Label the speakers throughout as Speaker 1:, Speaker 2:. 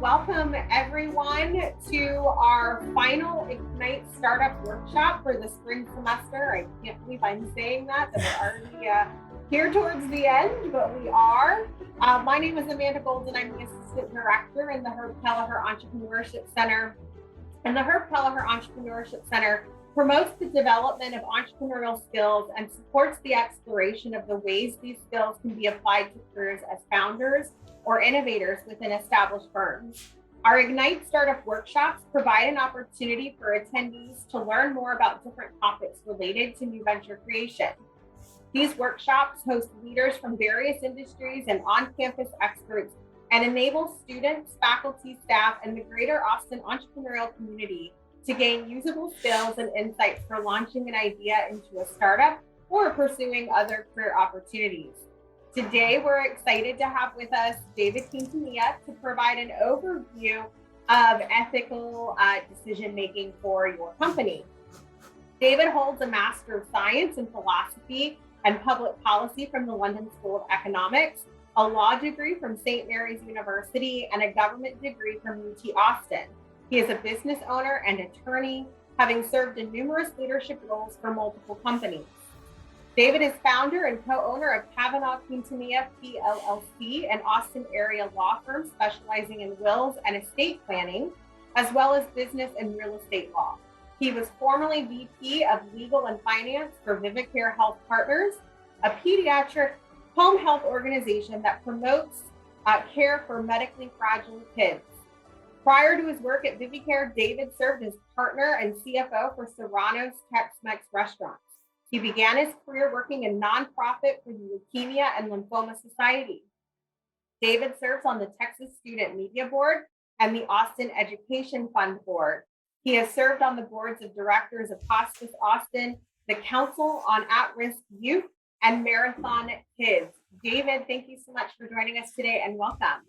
Speaker 1: Welcome everyone to our final Ignite Startup Workshop for the spring semester. I can't believe I'm saying that we're already here towards the end, but we are. My name is Amanda Golden. I'm the Assistant Director in the Herb Kelleher Entrepreneurship Center. And the Herb Kelleher Entrepreneurship Center promotes the development of entrepreneurial skills and supports the exploration of the ways these skills can be applied to careers as founders or innovators within established firms. Our Ignite Startup workshops provide an opportunity for attendees to learn more about different topics related to new venture creation. These workshops host leaders from various industries and on-campus experts and enable students, faculty, staff, and the greater Austin entrepreneurial community to gain usable skills and insights for launching an idea into a startup or pursuing other career opportunities. Today, we're excited to have with us David Quintanilla to provide an overview of ethical decision-making for your company. David holds a Master of Science in Philosophy and Public Policy from the London School of Economics, a law degree from St. Mary's University, and a government degree from UT Austin. He is a business owner and attorney, having served in numerous leadership roles for multiple companies. David is founder and co-owner of Cavanaugh Quintanilla, PLLC, an Austin area law firm specializing in wills and estate planning, as well as business and real estate law. He was formerly VP of Legal and Finance for Vivicare Health Partners, a pediatric home health organization that promotes care for medically fragile kids. Prior to his work at Vivicare, David served as partner and CFO for Serrano's Tex-Mex restaurants. He began his career working in nonprofit for the Leukemia and Lymphoma Society. David serves on the Texas Student Media Board and the Austin Education Fund Board. He has served on the boards of directors of Hospice Austin, the Council on At-Risk Youth, and Marathon Kids. David, thank you so much for joining us today and welcome.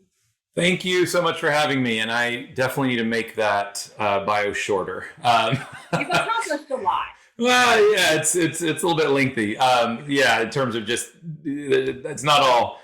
Speaker 2: Thank you so much for having me, and I definitely need to make that bio shorter.
Speaker 1: You've accomplished a lot.
Speaker 2: Well, yeah, it's a little bit lengthy. In terms of just it's not all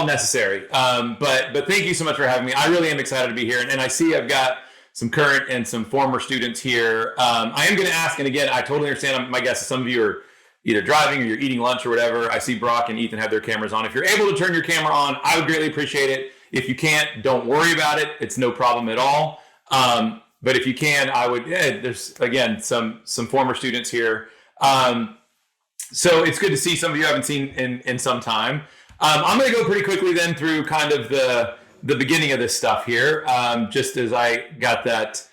Speaker 2: necessary. But thank you so much for having me. I really am excited to be here, and I see I've got some current and some former students here. I am going to ask, and again, I totally understand. My guess is some of you are either driving or you're eating lunch or whatever. I see Brock and Ethan have their cameras on. If you're able to turn your camera on, I would greatly appreciate it. If you can't, don't worry about it. It's no problem at all. But if you can, I would, there's, again, some former students here. So it's good to see some of you I haven't seen in some time. I'm going to go pretty quickly then through kind of the beginning of this stuff here, just as I got that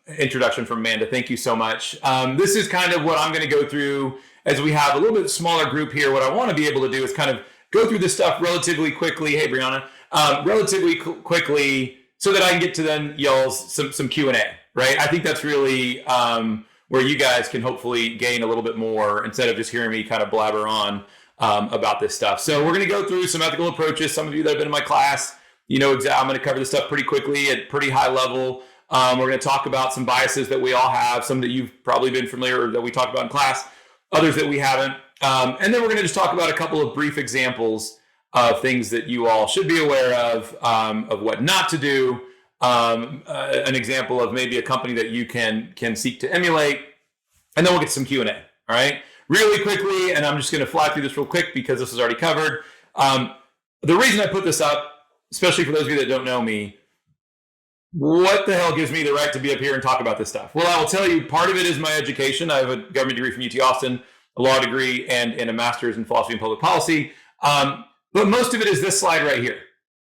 Speaker 2: introduction from Amanda. Thank you so much. This is kind of what I'm going to go through as we have a little bit smaller group here. What I want to be able to do is kind of go through this stuff relatively quickly. Hey, Brianna. Relatively quickly so that I can get to then y'all's some Q&A, right? I think that's really where you guys can hopefully gain a little bit more instead of just hearing me kind of blabber on about this stuff. So we're going to go through some ethical approaches. Some of you that have been in my class, you know, I'm going to cover this stuff pretty quickly at pretty high level. We're going to talk about some biases that we all have, some that you've probably been familiar or that we talked about in class, others that we haven't. And then we're going to just talk about a couple of brief examples of things that you all should be aware of what not to do, an example of maybe a company that you can seek to emulate, and then we'll get some Q&A, all right? Really quickly, and I'm just going to fly through this real quick because this is already covered. The reason I put this up, especially for those of you that don't know me, what the hell gives me the right to be up here and talk about this stuff? Well, I will tell you, part of it is my education. I have a government degree from UT Austin, a law degree, and a master's in philosophy and public policy. But most of it is this slide right here,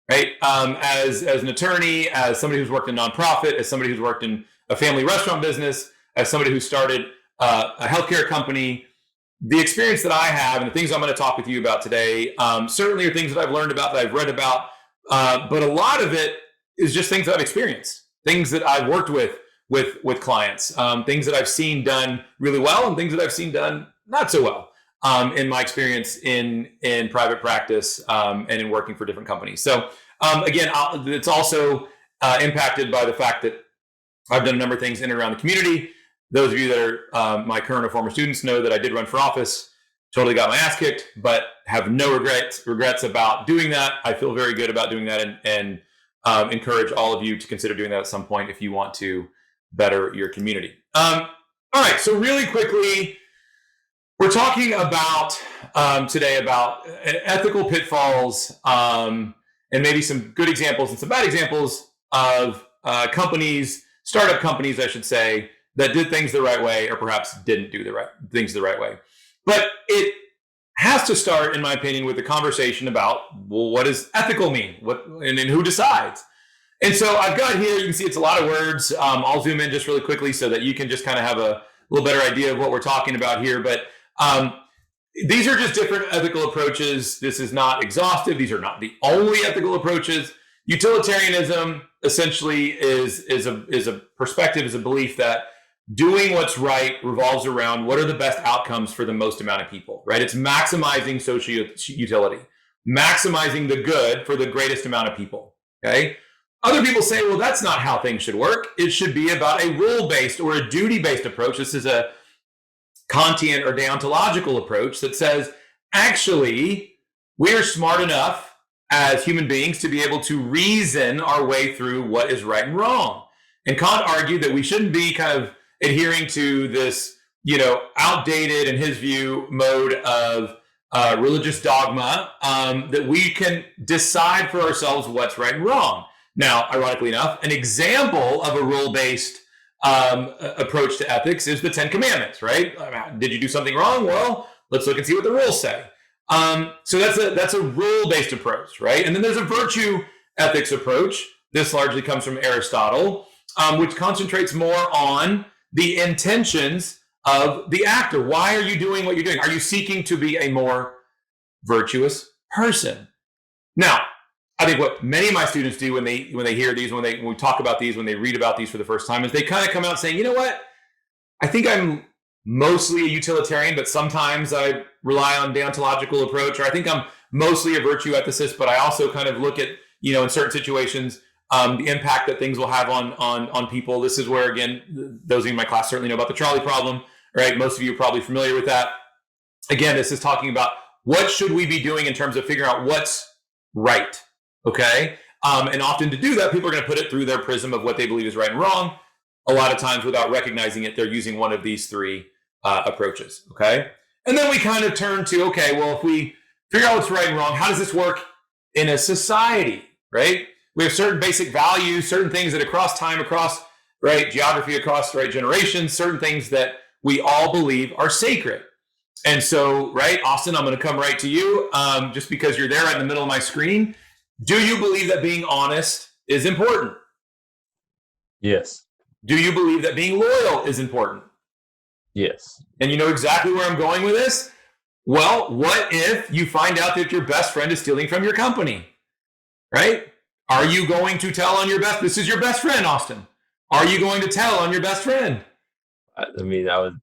Speaker 2: right? As an attorney, as somebody who's worked in nonprofit, as somebody who's worked in a family restaurant business, as somebody who started a healthcare company, the experience that I have and the things I'm going to talk with you about today certainly are things that I've learned about, that I've read about, but a lot of it is just things that I've experienced, things that I've worked with clients, things that I've seen done really well and things that I've seen done not so well. In my experience in private practice and in working for different companies. So again, it's also impacted by the fact that I've done a number of things in and around the community. Those of you that are my current or former students know that I did run for office, totally got my ass kicked, but have no regrets about doing that. I feel very good about doing that and encourage all of you to consider doing that at some point if you want to better your community. All right, so really quickly, we're talking about today about ethical pitfalls and maybe some good examples and some bad examples of companies, startup companies, I should say, that did things the right way or perhaps didn't do things the right way. But it has to start, in my opinion, with the conversation about, well, what does ethical mean? And who decides? And so I've got here, you can see it's a lot of words. I'll zoom in just really quickly so that you can just kind of have a little better idea of what we're talking about here. But these are just different ethical approaches. This is not exhaustive. These are not the only ethical approaches. Utilitarianism essentially is a perspective, is a belief that doing what's right revolves around what are the best outcomes for the most amount of people, right? It's maximizing social utility, maximizing the good for the greatest amount of people, okay? Other people say, well, that's not how things should work. It should be about a rule-based or a duty-based approach. This is a Kantian or deontological approach that says, actually, we're smart enough as human beings to be able to reason our way through what is right and wrong. And Kant argued that we shouldn't be kind of adhering to this, outdated, in his view, mode of religious dogma, that we can decide for ourselves what's right and wrong. Now, ironically enough, an example of a rule-based approach to ethics is the Ten Commandments, right? Did you do something wrong? Well, let's look and see what the rules say. So that's a rule-based approach, right? And then there's a virtue ethics approach. This largely comes from Aristotle, which concentrates more on the intentions of the actor. Why are you doing what you're doing? Are you seeking to be a more virtuous person? Now, I think what many of my students do when they hear these, when we talk about these, when they read about these for the first time, is they kind of come out saying, you know what? I think I'm mostly a utilitarian, but sometimes I rely on deontological approach, or I think I'm mostly a virtue ethicist, but I also kind of look at, in certain situations, the impact that things will have on people. This is where, again, those of you in my class certainly know about the trolley problem, right? Most of you are probably familiar with that. Again, this is talking about what should we be doing in terms of figuring out what's right, okay? And often to do that, people are going to put it through their prism of what they believe is right and wrong. A lot of times without recognizing it, they're using one of these three approaches, okay? And then we kind of turn to, okay, well, if we figure out what's right and wrong, how does this work in a society, right? We have certain basic values, certain things that across time, across, right, geography, across, right, generations, certain things that we all believe are sacred. And so, right, Austin, I'm going to come right to you, just because you're there right in the middle of my screen. Do you believe that being honest is important?
Speaker 3: Yes.
Speaker 2: Do you believe that being loyal is important?
Speaker 3: Yes.
Speaker 2: And you know exactly where I'm going with this? Well, what if you find out that your best friend is stealing from your company, right? Are you going to tell on this is your best friend, Austin. Are you going to tell on your best friend?
Speaker 3: I would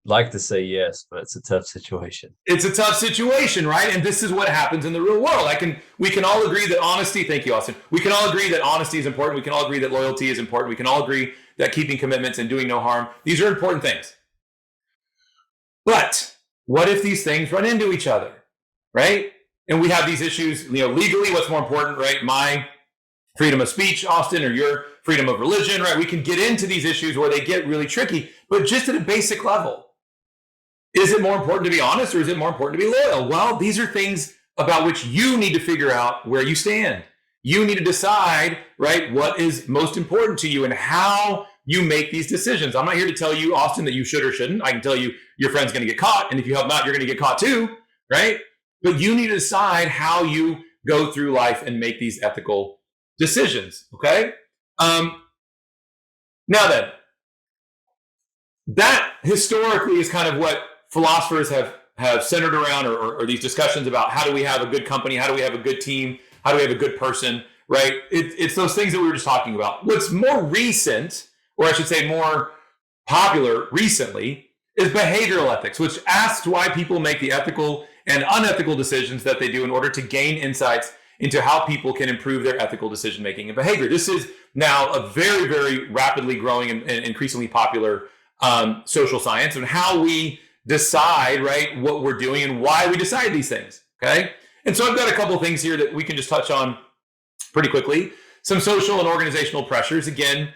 Speaker 3: like to say yes, but it's a tough situation.
Speaker 2: It's a tough situation, right? And this is what happens in the real world. We can all agree that honesty, thank you, Austin. We can all agree that honesty is important. We can all agree that loyalty is important. We can all agree that keeping commitments and doing no harm, these are important things. But what if these things run into each other, right? And we have these issues, legally, what's more important, right? My freedom of speech, Austin, or your freedom of religion, right? We can get into these issues where they get really tricky, but just at a basic level. Is it more important to be honest or is it more important to be loyal? Well, these are things about which you need to figure out where you stand. You need to decide, right, what is most important to you and how you make these decisions. I'm not here to tell you, Austin, that you should or shouldn't. I can tell you your friend's going to get caught, and if you help not, you're going to get caught too, right? But you need to decide how you go through life and make these ethical decisions, okay? Now then, that historically is kind of what philosophers have centered around, or these discussions about how do we have a good company, how do we have a good team, how do we have a good person, right? It's those things that we were just talking about. What's more recent, or I should say more popular recently, is behavioral ethics, which asks why people make the ethical and unethical decisions that they do in order to gain insights into how people can improve their ethical decision-making and behavior. This is now a very, very rapidly growing and increasingly popular social science, and how we decide, right, what we're doing and why we decide these things, okay? And so I've got a couple of things here that we can just touch on pretty quickly. some social and organizational pressures. Again,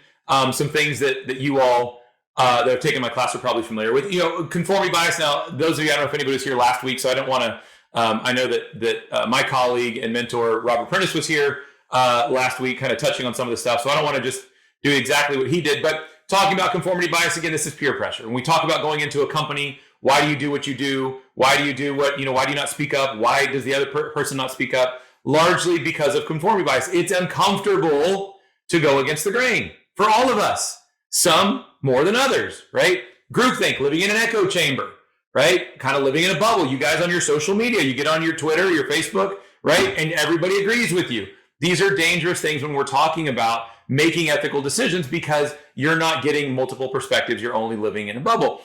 Speaker 2: some things that you all that have taken my class are probably familiar with. Conformity bias. Now, those of you, I don't know if anybody was here last week, so I don't want to. I know that my colleague and mentor Robert Prentice was here last week, kind of touching on some of the stuff. So I don't want to just do exactly what he did, but talking about conformity bias again. This is peer pressure. When we talk about going into a company, why do you do what you do? Why do you do what Why do you not speak up? Why does the other person not speak up? Largely because of conformity bias. It's uncomfortable to go against the grain for all of us. Some more than others, right? Groupthink, living in an echo chamber, right? Kind of living in a bubble. You guys on your social media, you get on your Twitter, your Facebook, right? And everybody agrees with you. These are dangerous things when we're talking about making ethical decisions because you're not getting multiple perspectives. You're only living in a bubble.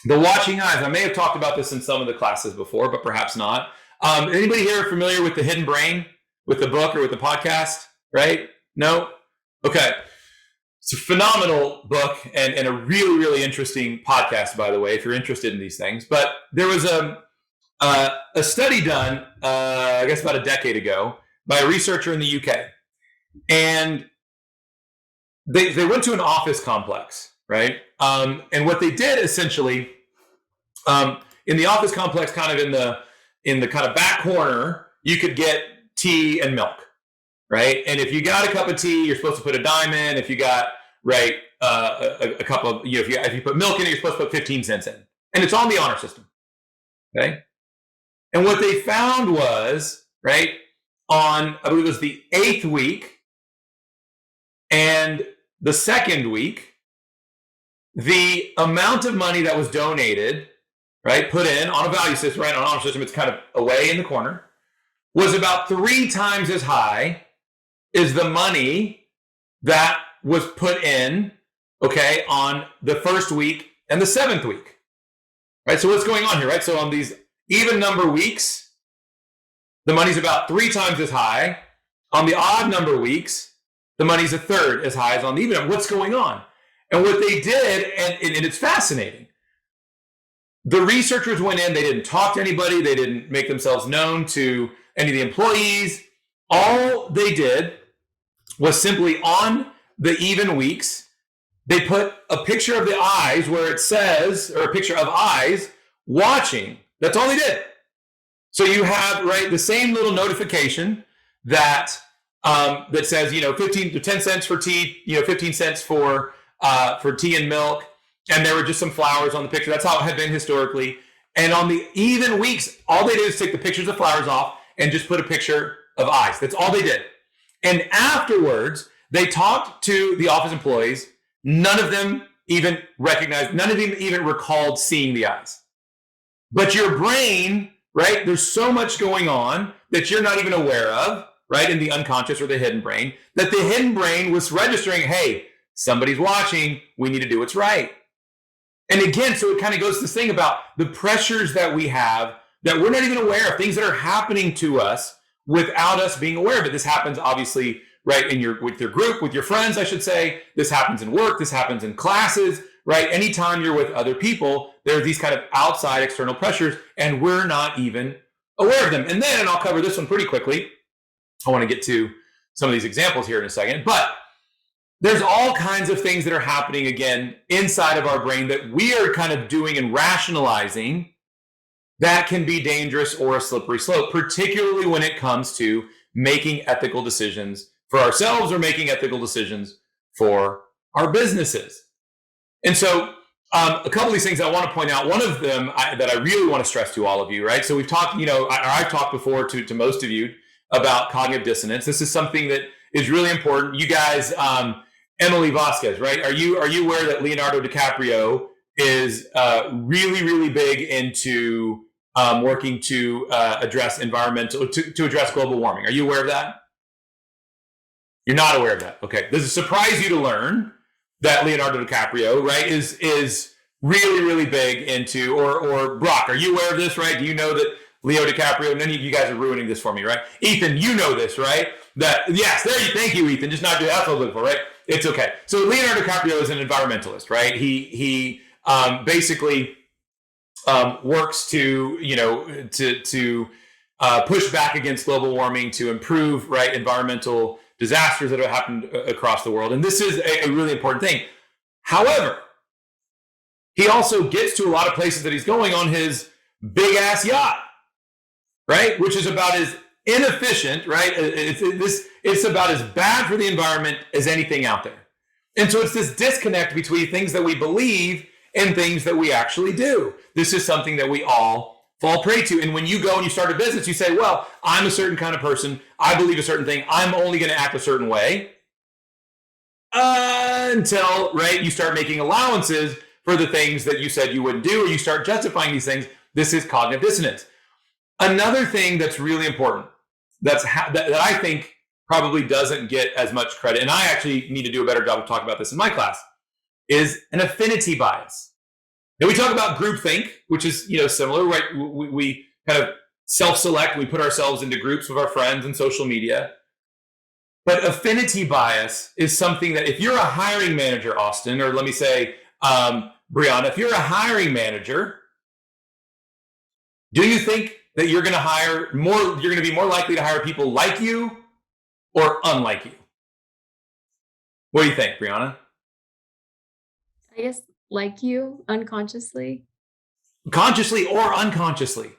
Speaker 2: The watching eyes. I may have talked about this in some of the classes before, but perhaps not. Anybody here familiar with The Hidden Brain, with the book or with the podcast, right? No? Okay. It's a phenomenal book and a really, really interesting podcast, by the way, if you're interested in these things. But there was a study done, I guess about a decade ago, by a researcher in the UK. And they went to an office complex, right? And what they did essentially, in the office complex, kind of in the kind of back corner, you could get tea and milk, right? And if you got a cup of tea, you're supposed to put a dime in. If you got a cup of, if you put milk in it, you're supposed to put 15 cents in, and it's on the honor system, okay? And what they found was, right, on, I believe it was the 8th week and the 2nd week, the amount of money that was donated, right, put in on a value system, right, on an honor system, it's kind of away in the corner, was about 3 times as high as the money that was put in, okay, on the 1st week and the 7th week, right? So what's going on here, right? So on these even number weeks, the money's about 3 times as high. On the odd number weeks, the money's a third as high as on the even number. What's going on? And what they did, and it's fascinating, the researchers went in, they didn't talk to anybody, they didn't make themselves known to any of the employees. All they did was simply on the even weeks, they put a picture of the eyes where it says, or a picture of eyes watching. That's all they did. So you have, right, the same little notification that that says, 15 to 10 cents for tea, 15 cents for tea and milk. And there were just some flowers on the picture. That's how it had been historically. And on the even weeks, all they did is take the pictures of flowers off and just put a picture of eyes. That's all they did. And afterwards, they talked to the office employees. None of them even recognized, none of them even recalled seeing the eyes. But your brain, right, there's so much going on that you're not even aware of, right, in the unconscious or the hidden brain, that the hidden brain was registering, hey, somebody's watching, we need to do what's right. And again, so it kind of goes to this thing about the pressures that we have that we're not even aware of, things that are happening to us without us being aware of it. This happens obviously, right, with your group, with your friends, I should say. This happens in work, this happens in classes, right? Anytime you're with other people, there are these kind of outside external pressures, and we're not even aware of them. And then, and I'll cover this one pretty quickly, I want to get to some of these examples here in a second, but there's all kinds of things that are happening, again, inside of our brain that we are kind of doing and rationalizing that can be dangerous or a slippery slope, particularly when it comes to making ethical decisions for ourselves or making ethical decisions for our businesses. And so a couple of these things I want to point out, one of them that I really want to stress to all of you, right? So we've talked, I've talked before to most of you about cognitive dissonance. This is something that is really important. You guys, Emily Vasquez, right? Are you aware that Leonardo DiCaprio is really, really big into working to address to address global warming? Are you aware of that? You're not aware of that. Okay. Does it surprise you to learn that Leonardo DiCaprio, right, is really, really big into, or Brock, are you aware of this, right? Do you know that Leo DiCaprio, none of you guys are ruining this for me, right? Ethan, you know this, right? Thank you, Ethan. Just not do that's what I'm looking for, right? It's okay. So Leonardo DiCaprio is an environmentalist, right? He basically works to push back against global warming, to improve, right, environmental disasters that have happened across the world. And this is a really important thing. However, he also gets to a lot of places that he's going on his big ass yacht, right? Which is about as inefficient, right? It's about as bad for the environment as anything out there. And so it's this disconnect between things that we believe and things that we actually do. This is something that we all fall prey to. And when you go and you start a business, you say, well, I'm a certain kind of person. I believe a certain thing. I'm only going to act a certain way. Until, right, you start making allowances for the things that you said you wouldn't do, or you start justifying these things. This is cognitive dissonance. Another thing that's really important, that I think probably doesn't get as much credit, and I actually need to do a better job of talking about this in my class, is an affinity bias. Now we talk about groupthink, which is similar, right? We kind of self-select. We put ourselves into groups with our friends and social media. But affinity bias is something that if you're a hiring manager, Austin, or let me say, Brianna, if you're a hiring manager, do you think that you're going to hire more? You're going to be more likely to hire people like you or unlike you? What do you think, Brianna?
Speaker 4: I guess like you, unconsciously.
Speaker 2: Consciously or unconsciously,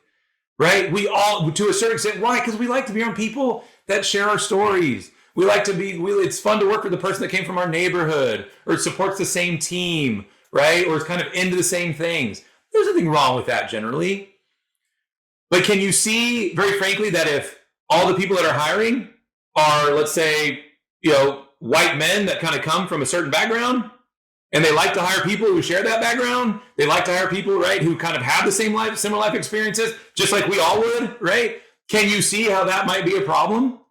Speaker 2: right? We all, to a certain extent, why? Because we like to be around people that share our stories. We like to be, it's fun to work with the person that came from our neighborhood or supports the same team, right? Or is kind of into the same things. There's nothing wrong with that generally. But can you see, very frankly, that if all the people that are hiring are, let's say, white men that kind of come from a certain background, and they like to hire people who share that background, they like to hire people, right, who kind of have the same similar life experiences, just like we all would, right? Can you see how that might be a problem?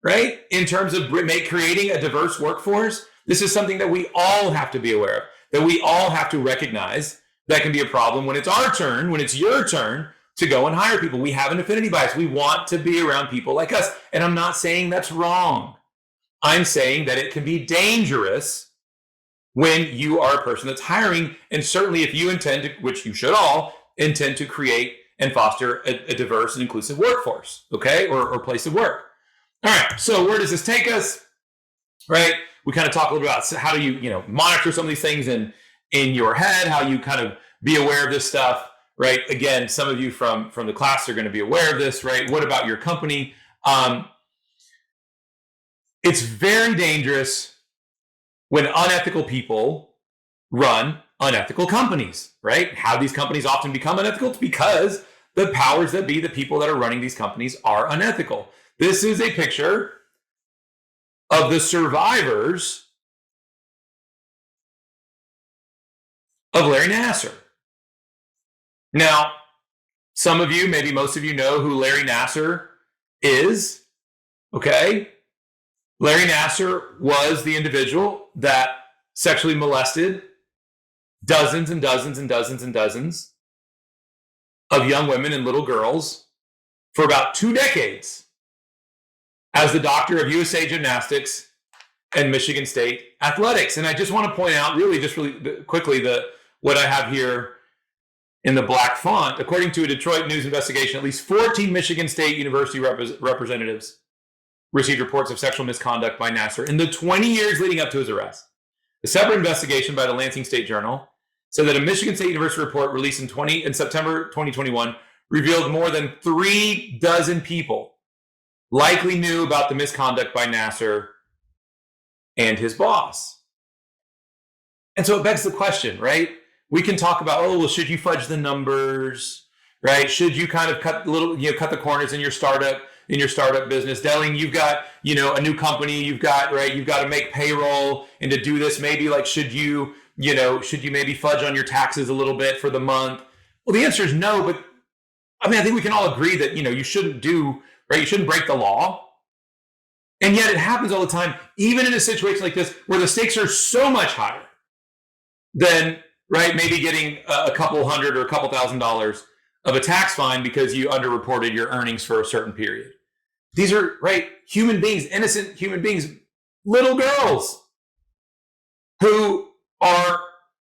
Speaker 2: Right? In terms of creating a diverse workforce, this is something that we all have to be aware of, that we all have to recognize that can be a problem when it's our turn, when it's your turn to go and hire people. We have an affinity bias. We want to be around people like us. And I'm not saying that's wrong. I'm saying that it can be dangerous when you are a person that's hiring. And certainly if you intend to, which you should all, intend to create and foster a diverse and inclusive workforce, okay, or place of work. All right, so where does this take us, right? We kind of talk a little bit about how do you, monitor some of these things in your head, how you kind of be aware of this stuff, right? Again, some of you from the class are going to be aware of this, right? What about your company? It's very dangerous when unethical people run unethical companies, right? How these companies often become unethical? It's because the powers that be, the people that are running these companies, are unethical. This is a picture of the survivors of Larry Nassar. Now, some of you, maybe most of you, know who Larry Nassar is, okay? Larry Nassar was the individual that sexually molested dozens and dozens and dozens and dozens of young women and little girls for about 2 decades. As the doctor of USA Gymnastics and Michigan State Athletics. And I just want to point out really quickly what I have here in the black font. According to a Detroit News investigation, at least 14 Michigan State University representatives received reports of sexual misconduct by Nassar in the 20 years leading up to his arrest. A separate investigation by the Lansing State Journal said that a Michigan State University report released in September 2021 revealed more than 3 dozen people likely knew about the misconduct by Nassar and his boss. And so it begs the question, right? We can talk about, should you fudge the numbers, right? Should you kind of cut the corners in your startup business? Delling, you've got, a new company, you've got to make payroll, and to do this, maybe should you maybe fudge on your taxes a little bit for the month? Well, the answer is no, but I think we can all agree that, you shouldn't do, right? You shouldn't break the law. And yet it happens all the time, even in a situation like this, where the stakes are so much higher than, right, maybe getting a couple hundred or a couple $1,000s of a tax fine because you underreported your earnings for a certain period. These are, right, human beings, innocent human beings, little girls who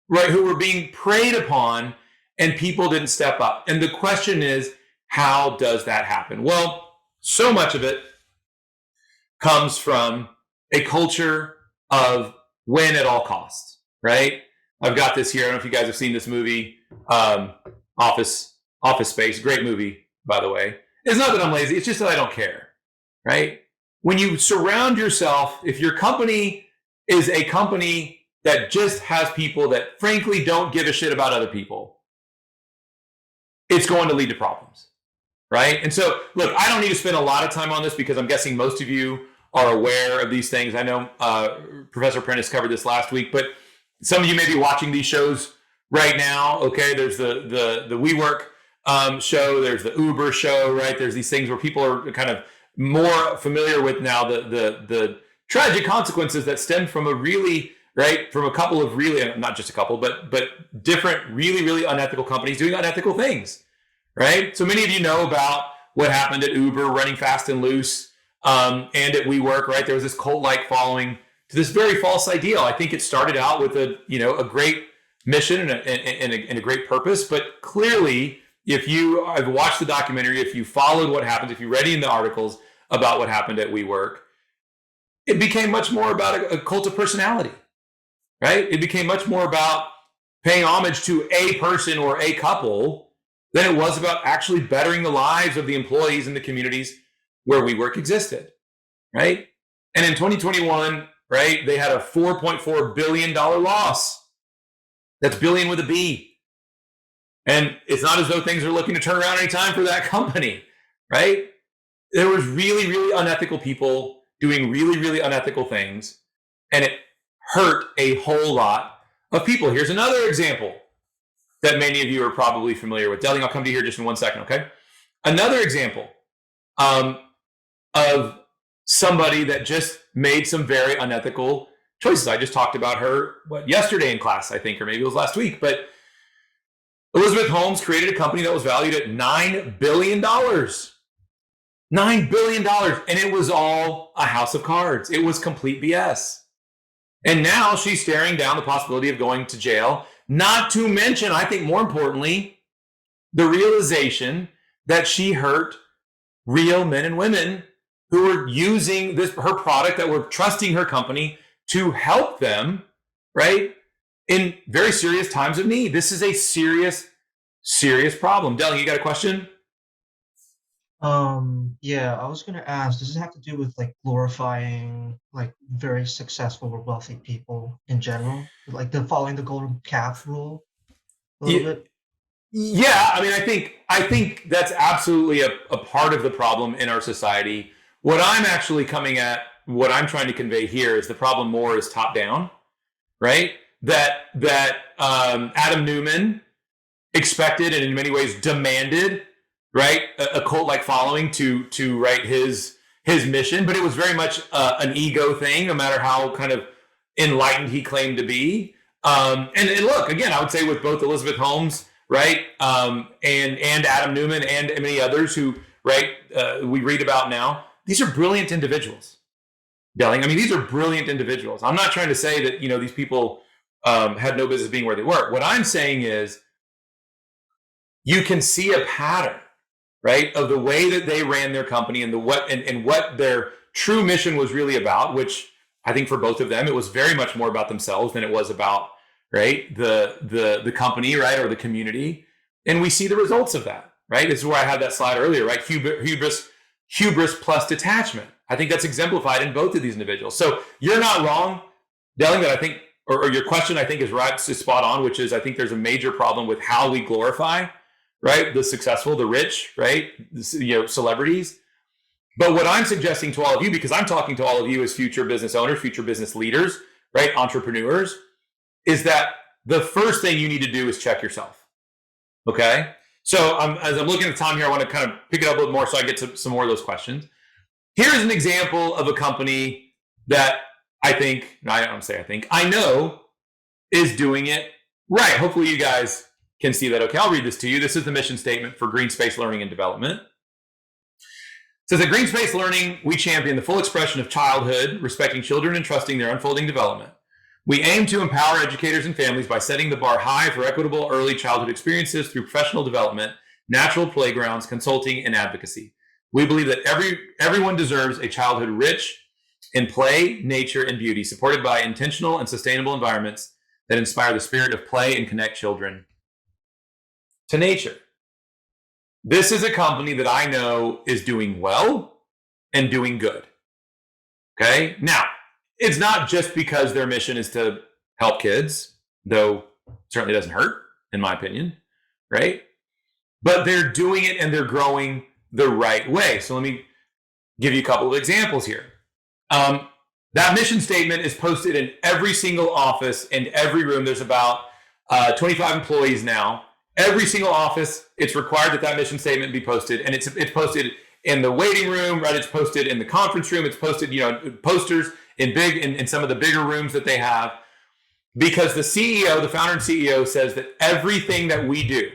Speaker 2: were being preyed upon, and people didn't step up. And the question is, how does that happen? Well, so much of it comes from a culture of win at all costs, right? I've got this here. I don't know if you guys have seen this movie, Office Space. Great movie, by the way. It's not that I'm lazy. It's just that I don't care, right? When you surround yourself, if your company is a company that just has people that frankly don't give a shit about other people, it's going to lead to problems, right? And so, look, I don't need to spend a lot of time on this because I'm guessing most of you are aware of these things. I know Professor Prentice covered this last week, but some of you may be watching these shows right now. Okay, there's the WeWork show, there's the Uber show, right? There's these things where people are kind of more familiar with now the tragic consequences that stem from from a couple of really, not just a couple, but different really unethical companies doing unethical things, right? So many of you know about what happened at Uber running fast and loose, and at WeWork, right? There was this cult-like following to this very false ideal. I think it started out with a great mission and a great purpose, but clearly, if you have watched the documentary, if you followed what happened, if you read in the articles about what happened at WeWork, it became much more about a cult of personality, right? It became much more about paying homage to a person or a couple than it was about actually bettering the lives of the employees in the communities where WeWork existed, right? And in 2021, right, they had a $4.4 billion loss. That's billion with a B. And it's not as though things are looking to turn around anytime for that company, right? There was really unethical people doing really unethical things, and it hurt a whole lot of people. Here's another example that many of you are probably familiar with. Delling, I'll come to you here just in 1 second, okay? Another example of somebody that just made some very unethical choices. I just talked about her yesterday in class, I think, or maybe it was last week, but Elizabeth Holmes created a company that was valued at $9 billion. $9 billion. And it was all a house of cards. It was complete BS. And now she's staring down the possibility of going to jail. Not to mention, I think more importantly, the realization that she hurt real men and women who were using her product, that were trusting her company to help them, right, in very serious times of need. This is a serious problem. Delling, you got a question?
Speaker 5: Yeah, I was gonna ask, does it have to do with like glorifying like very successful or wealthy people in general? Like the following the golden calf rule a little bit?
Speaker 2: Yeah, I mean, I think that's absolutely a part of the problem in our society. What I'm actually what I'm trying to convey here is the problem more is top down, right? That Adam Newman expected and in many ways demanded, right, a cult-like following to write his mission, but it was very much an ego thing, no matter how kind of enlightened he claimed to be. And look, again, I would say with both Elizabeth Holmes, right, and Adam Newman and many others who, right, we read about now, these are brilliant individuals. Delling, I mean, these are brilliant individuals. I'm not trying to say that these people had no business being where they were. What I'm saying is, you can see a pattern, right, of the way that they ran their company and what their true mission was really about, which I think for both of them, it was very much more about themselves than it was about, right, the company, right, or the community. And we see the results of that, right? This is where I had that slide earlier, right? Hubris plus detachment. I think that's exemplified in both of these individuals. So you're not wrong, Delling, that I think, or your question I think is right, is spot on, which is I think there's a major problem with how we glorify, right, the successful, the rich, right, celebrities. But what I'm suggesting to all of you, because I'm talking to all of you as future business owners, future business leaders, right, entrepreneurs, is that the first thing you need to do is check yourself. Okay? So as I'm looking at the time here, I want to kind of pick it up a little more so I get to some more of those questions. Here's an example of a company that I know is doing it right. Hopefully you guys can see that. Okay, I'll read this to you. This is the mission statement for Green Space Learning and Development. It says, at Green Space Learning, we champion the full expression of childhood, respecting children and trusting their unfolding development. We aim to empower educators and families by setting the bar high for equitable early childhood experiences through professional development, natural playgrounds, consulting, and advocacy. We believe that everyone deserves a childhood rich in play, nature, and beauty, supported by intentional and sustainable environments that inspire the spirit of play and connect children to nature. This is a company that I know is doing well and doing good. Okay. Now, it's not just because their mission is to help kids, though certainly doesn't hurt, in my opinion, right? But they're doing it and they're growing the right way. So let me give you a couple of examples here. That mission statement is posted in every single office and every room. There's about 25 employees now. Every single office, it's required that mission statement be posted, and it's posted in the waiting room, right? It's posted in the conference room. It's posted, posters in some of the bigger rooms that they have, because the CEO, the founder and CEO, says that everything that we do,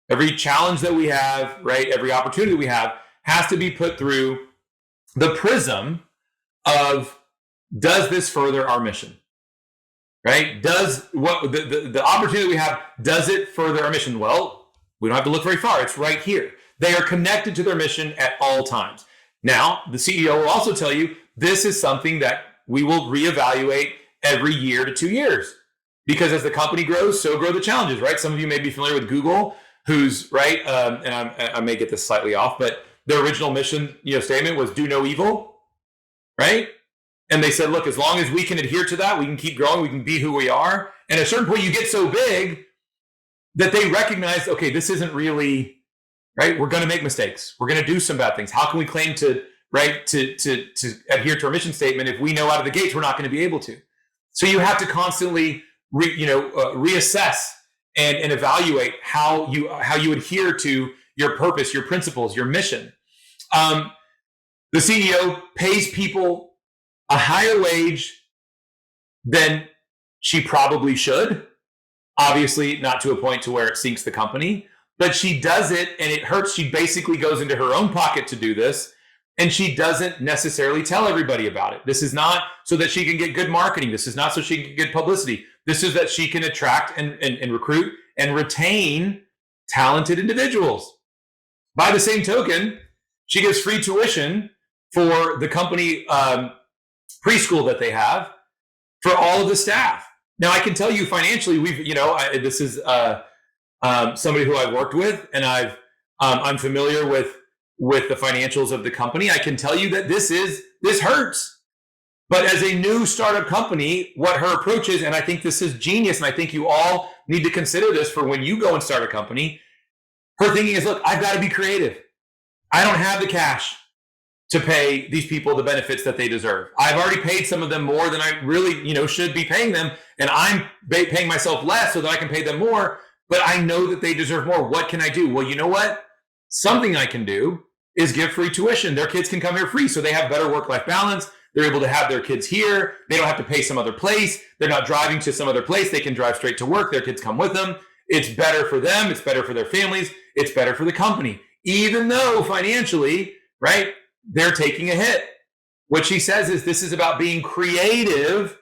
Speaker 2: every challenge that we have, right, every opportunity we have, has to be put through the prism of, does this further our mission? Right? Does what the opportunity we have, does it further our mission? Well, we don't have to look very far. It's right here. They are connected to their mission at all times. Now, the CEO will also tell you this is something that we will reevaluate every year to 2 years, because as the company grows, so grow the challenges, right? Some of you may be familiar with Google, who's right, and I may get this slightly off, but their original mission, statement was do no evil, right? And they said, look, as long as we can adhere to that, we can keep growing, we can be who we are. And at a certain point, you get so big that they recognize, okay, this isn't really, right? We're going to make mistakes. We're going to do some bad things. How can we claim to adhere to our mission statement if we know out of the gates we're not going to be able to? So you have to constantly, reassess and evaluate how you adhere to your purpose, your principles, your mission. The CEO pays people a higher wage than she probably should. Obviously, not to a point to where it sinks the company, but she does it and it hurts. She basically goes into her own pocket to do this, and she doesn't necessarily tell everybody about it. This is not so that she can get good marketing. This is not so she can get publicity. This is that she can attract and recruit and retain talented individuals. By the same token, she gives free tuition for the company preschool that they have for all of the staff. Now, I can tell you financially, this is somebody who I've worked with, and I'm familiar with the financials of the company. I can tell you that this hurts. But as a new startup company, what her approach is, and I think this is genius, and I think you all need to consider this for when you go and start a company. Her thinking is, look, I've got to be creative. I don't have the cash to pay these people the benefits that they deserve. I've already paid some of them more than I really, should be paying them. And I'm paying myself less so that I can pay them more, but I know that they deserve more. What can I do? Well, you know what? Something I can do is give free tuition. Their kids can come here free, so they have better work-life balance. They're able to have their kids here. They don't have to pay some other place. They're not driving to some other place. They can drive straight to work. Their kids come with them. It's better for them. It's better for their families. It's better for the company, even though financially, right, they're taking a hit. What she says is this is about being creative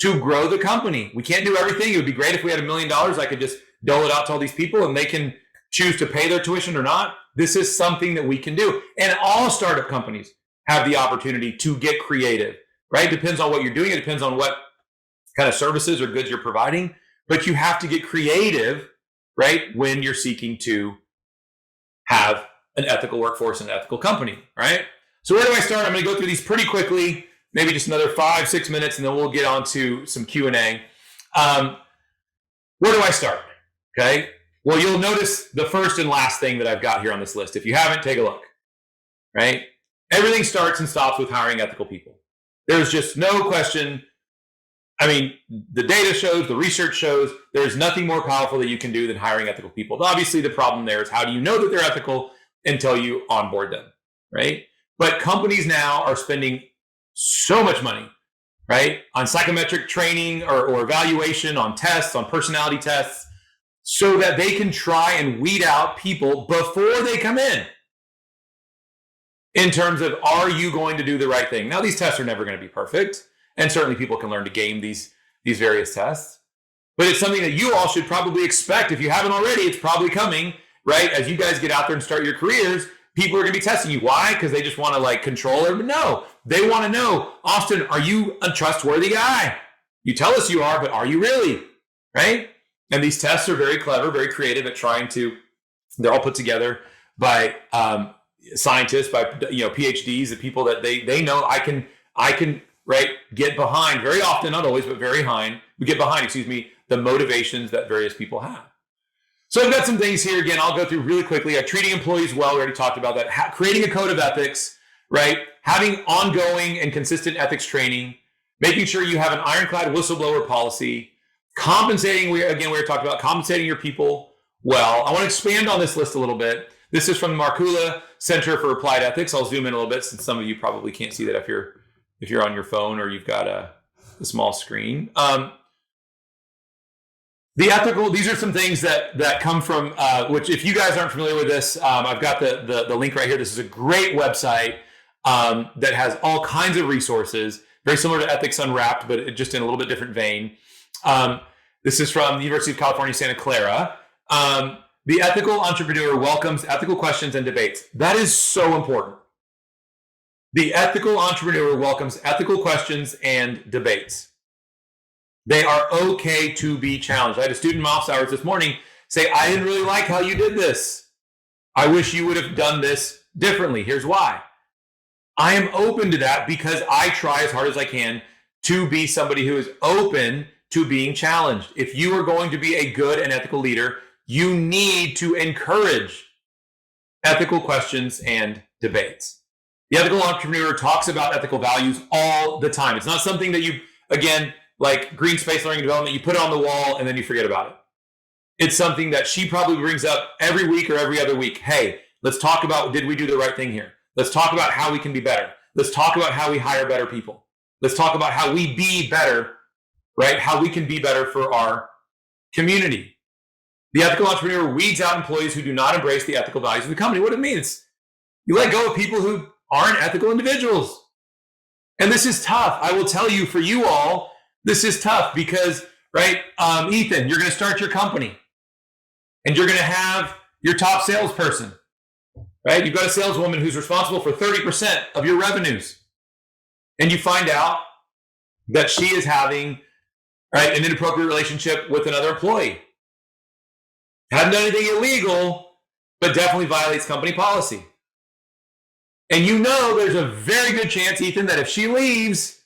Speaker 2: to grow the company. We can't do everything. It would be great if we had $1 million. I could just dole it out to all these people and they can choose to pay their tuition or not. This is something that we can do. And all startup companies have the opportunity to get creative, right? Depends on what you're doing. It depends on what kind of services or goods you're providing. But you have to get creative, right, when you're seeking to have an ethical workforce and an ethical company, right? So where do I start? I'm going to go through these pretty quickly, maybe just another 5-6 minutes, and then we'll get on to some Q&A. Where do I start? Okay. Well, you'll notice the first and last thing that I've got here on this list. If you haven't, take a look, right? Everything starts and stops with hiring ethical people. There's just no question. I mean, the data shows, the research shows, there's nothing more powerful that you can do than hiring ethical people. Obviously, the problem there is how do you know that they're ethical until you onboard them, right? But companies now are spending so much money, right, on psychometric training or evaluation, on tests, on personality tests, so that they can try and weed out people before they come in terms of, are you going to do the right thing? Now, these tests are never going to be perfect, and certainly people can learn to game these various tests, but it's something that you all should probably expect. If you haven't already, it's probably coming, right? As you guys get out there and start your careers, people are going to be testing you. Why? Because they just want to like control it. But no, they want to know, Austin, are you a trustworthy guy? You tell us you are, but are you really? Right? And these tests are very clever, very creative at trying to, they're all put together by scientists, by PhDs, the people that they know I can right get behind very often, not always, but we get behind, the motivations that various people have. So I've got some things here. Again, I'll go through really quickly. Treating employees well, we already talked about that. Creating a code of ethics, right? Having ongoing and consistent ethics training, making sure you have an ironclad whistleblower policy, compensating, we were talking about compensating your people well. I want to expand on this list a little bit. This is from the Markula Center for Applied Ethics. I'll zoom in a little bit since some of you probably can't see that if you're on your phone or you've got a small screen. The ethical, these are some things that come from, which if you guys aren't familiar with this, I've got the link right here. This is a great website that has all kinds of resources, very similar to Ethics Unwrapped, but just in a little bit different vein. This is from the University of California, Santa Clara. The ethical entrepreneur welcomes ethical questions and debates. That is so important. The ethical entrepreneur welcomes ethical questions and debates. They are okay to be challenged. I had a student in my office hours this morning say, I didn't really like how you did this. I wish you would have done this differently. Here's why. I am open to that because I try as hard as I can to be somebody who is open to being challenged. If you are going to be a good and ethical leader, you need to encourage ethical questions and debates. The ethical entrepreneur talks about ethical values all the time. It's not something that you, again, like green space learning and development, you put it on the wall and then you forget about it. It's something that she probably brings up every week or every other week. Hey, let's talk about, did we do the right thing here? Let's talk about how we can be better. Let's talk about how we hire better people. Let's talk about how we be better, right? How we can be better for our community. The ethical entrepreneur weeds out employees who do not embrace the ethical values of the company. What it means, you let go of people who aren't ethical individuals. And this is tough. I will tell you, for you all, this is tough because, right, Ethan, you're going to start your company and you're going to have your top salesperson, right? You've got a saleswoman who's responsible for 30% of your revenues. And you find out that she is having, right, an inappropriate relationship with another employee. Hadn't done anything illegal, but definitely violates company policy. And you know there's a very good chance, Ethan, that if she leaves,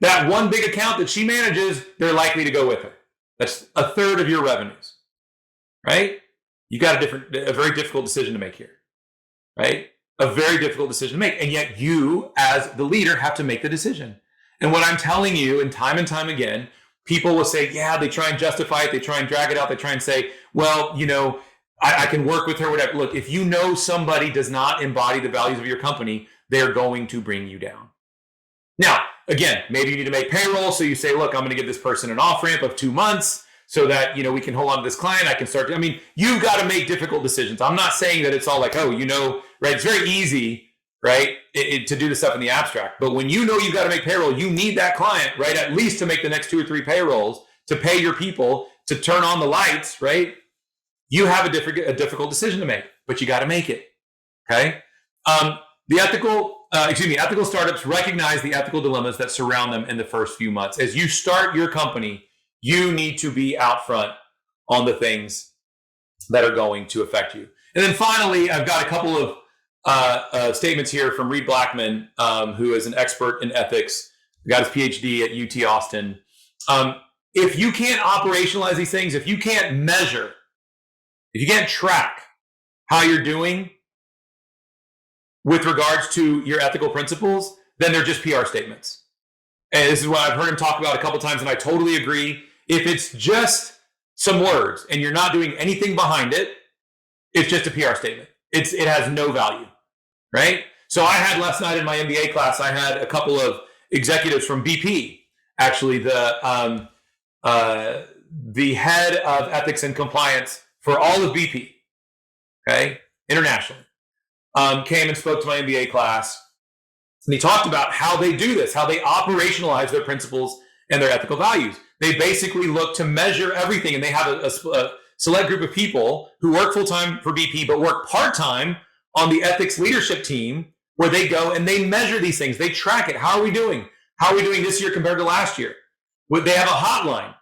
Speaker 2: that one big account that she manages, they're likely to go with her. That's a third of your revenues, right? You got a very difficult decision to make here, right? A very difficult decision to make. And yet you, as the leader, have to make the decision. And what I'm telling you, and time again, people will say, yeah, they try and justify it. They try and drag it out. They try and say, well, you know, I can work with her, whatever. Look, if you know somebody does not embody the values of your company, they're going to bring you down. Now, again, maybe you need to make payroll. So you say, look, I'm going to give this person an off-ramp of 2 months so that, you know, we can hold on to this client. I can start to, I mean, you've got to make difficult decisions. I'm not saying that it's all like, oh, you know, right? It's very easy, right, to do this stuff in the abstract. But when you know you've got to make payroll, you need that client, right, at least to make the next 2 or 3 payrolls, to pay your people, to turn on the lights, right? You have a difficult decision to make, but you got to make it, okay? Ethical startups recognize the ethical dilemmas that surround them in the first few months. As you start your company, you need to be out front on the things that are going to affect you. And then finally, I've got a couple of statements here from Reed Blackman, who is an expert in ethics, got his PhD at UT Austin. If you can't operationalize these things, if you can't measure, if you can't track how you're doing with regards to your ethical principles, then they're just PR statements. And this is what I've heard him talk about a couple times, and I totally agree. If it's just some words and you're not doing anything behind it, it's just a PR statement. It has no value, right? So I had last night in my MBA class, I had a couple of executives from BP, actually the head of ethics and compliance for all of BP, okay, internationally, came and spoke to my MBA class. And he talked about how they do this, how they operationalize their principles and their ethical values. They basically look to measure everything, and they have a select group of people who work full-time for BP, but work part-time on the ethics leadership team where they go and they measure these things. They track it. How are we doing? How are we doing this year compared to last year? They have a hotline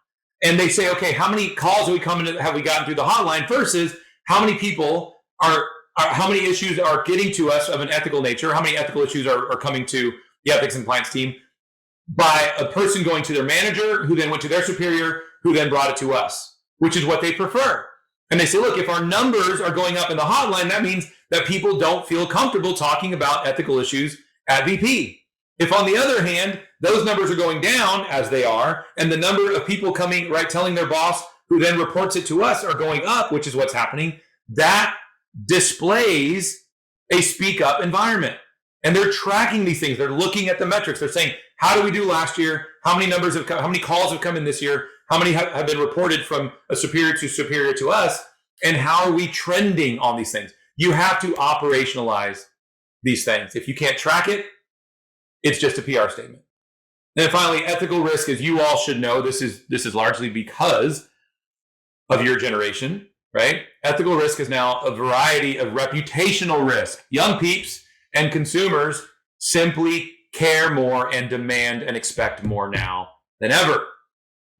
Speaker 2: and they say, okay, how many calls have we gotten through the hotline versus how many people how many issues are getting to us of an ethical nature? How many ethical issues are coming to the ethics and compliance team by a person going to their manager, who then went to their superior, who then brought it to us, which is what they prefer. And they say, look, if our numbers are going up in the hotline, that means that people don't feel comfortable talking about ethical issues at VP. If on the other hand, those numbers are going down as they are, and the number of people coming, right, telling their boss, who then reports it to us, are going up, which is what's happening, that displays a speak up environment. And they're tracking these things. They're looking at the metrics. They're saying, how do we do last year? How many how many calls have come in this year? How many have been reported from a superior to us? And how are we trending on these things? You have to operationalize these things. If you can't track it, it's just a PR statement. And then finally, ethical risk, as you all should know, this is largely because of your generation, right? Ethical risk is now a variety of reputational risk. Young peeps and consumers simply care more and demand and expect more now than ever.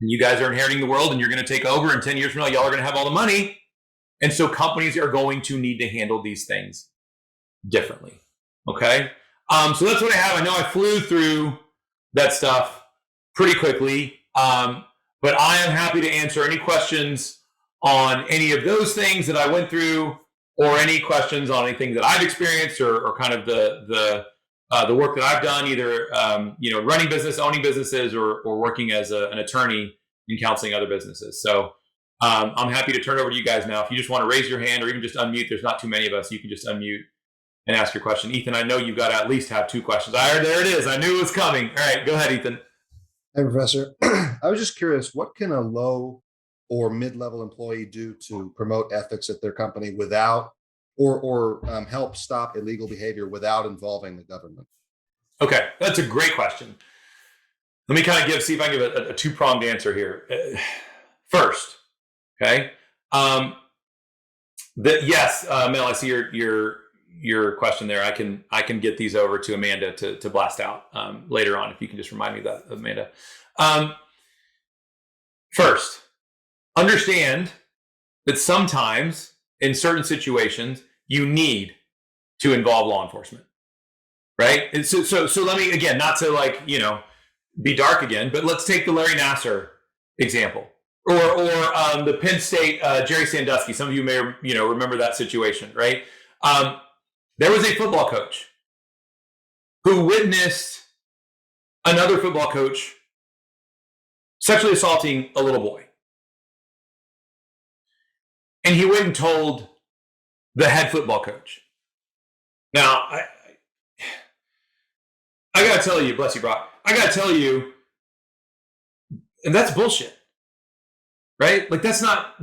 Speaker 2: And you guys are inheriting the world and you're going to take over, and 10 years from now, y'all are going to have all the money. And so companies are going to need to handle these things differently. Okay. So that's what I have. I know I flew through that stuff pretty quickly, but I am happy to answer any questions on any of those things that I went through, or any questions on anything that I've experienced, or kind of the work that I've done, either running business, owning businesses, or working as an attorney in counseling other businesses. So I'm happy to turn it over to you guys now. If you just want to raise your hand or even just unmute, there's not too many of us. You can just unmute and ask your question. Ethan, I know you've got to at least have 2 questions. There it is. I knew it was coming. All right, go ahead, Ethan.
Speaker 6: Hey, Professor. I was just curious, what can a low or mid-level employee do to promote ethics at their company without, or help stop illegal behavior without involving the government? Okay,
Speaker 2: that's a great question. Let me kind of see if I can give a 2-pronged answer here. First, okay, yes, Mel, I see your question there. I can get these over to Amanda to blast out later on, if you can just remind me of that, Amanda. First, understand that sometimes in certain situations you need to involve law enforcement, right? And so let me, again, not to be dark again, but let's take the Larry Nassar example, or the Penn State Jerry Sandusky. Some of you may remember that situation, right? There was a football coach who witnessed another football coach sexually assaulting a little boy. And he went and told the head football coach. Now, I got to tell you, bless you, Brock, I got to tell you, and that's bullshit, right? Like, that's not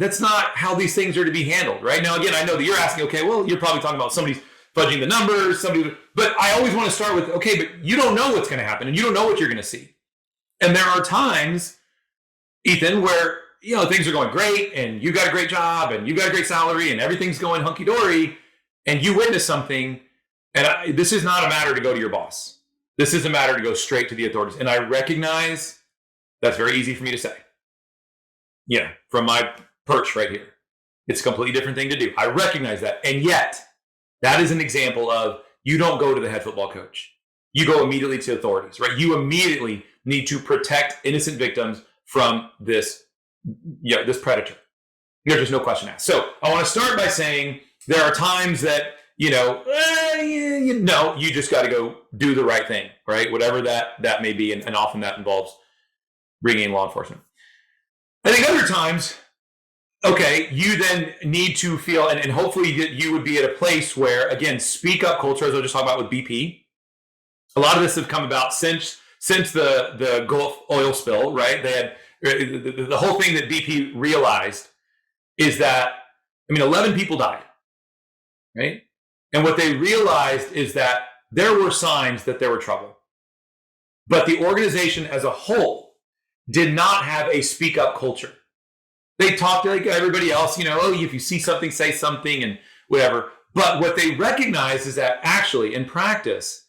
Speaker 2: how these things are to be handled, right? Now, again, I know that you're asking, okay, well, you're probably talking about somebody's fudging the numbers, but I always want to start with, okay, but you don't know what's going to happen and you don't know what you're going to see. And there are times, Ethan, where things are going great and you got a great job and you got a great salary and everything's going hunky-dory, and you witness something, and this is not a matter to go to your boss. This is a matter to go straight to the authorities. And I recognize that's very easy for me to say. From my perch right here. It's a completely different thing to do. I recognize that. And yet, that is an example of, you don't go to the head football coach. You go immediately to authorities, right? You immediately need to protect innocent victims from this predator. There's just no question asked. So I want to start by saying there are times that, you just got to go do the right thing, right? Whatever that may be. And often that involves bringing in law enforcement. I think other times, okay, you then need to feel, and hopefully you would be at a place where, again, speak up culture, as I was just talking about with BP. A lot of this has come about since the Gulf oil spill, right? They had the whole thing that BP realized is that, 11 people died, right? And what they realized is that there were signs that there were trouble. But the organization as a whole did not have a speak up culture. They talked like everybody else, if you see something, say something and whatever. But what they recognize is that actually in practice,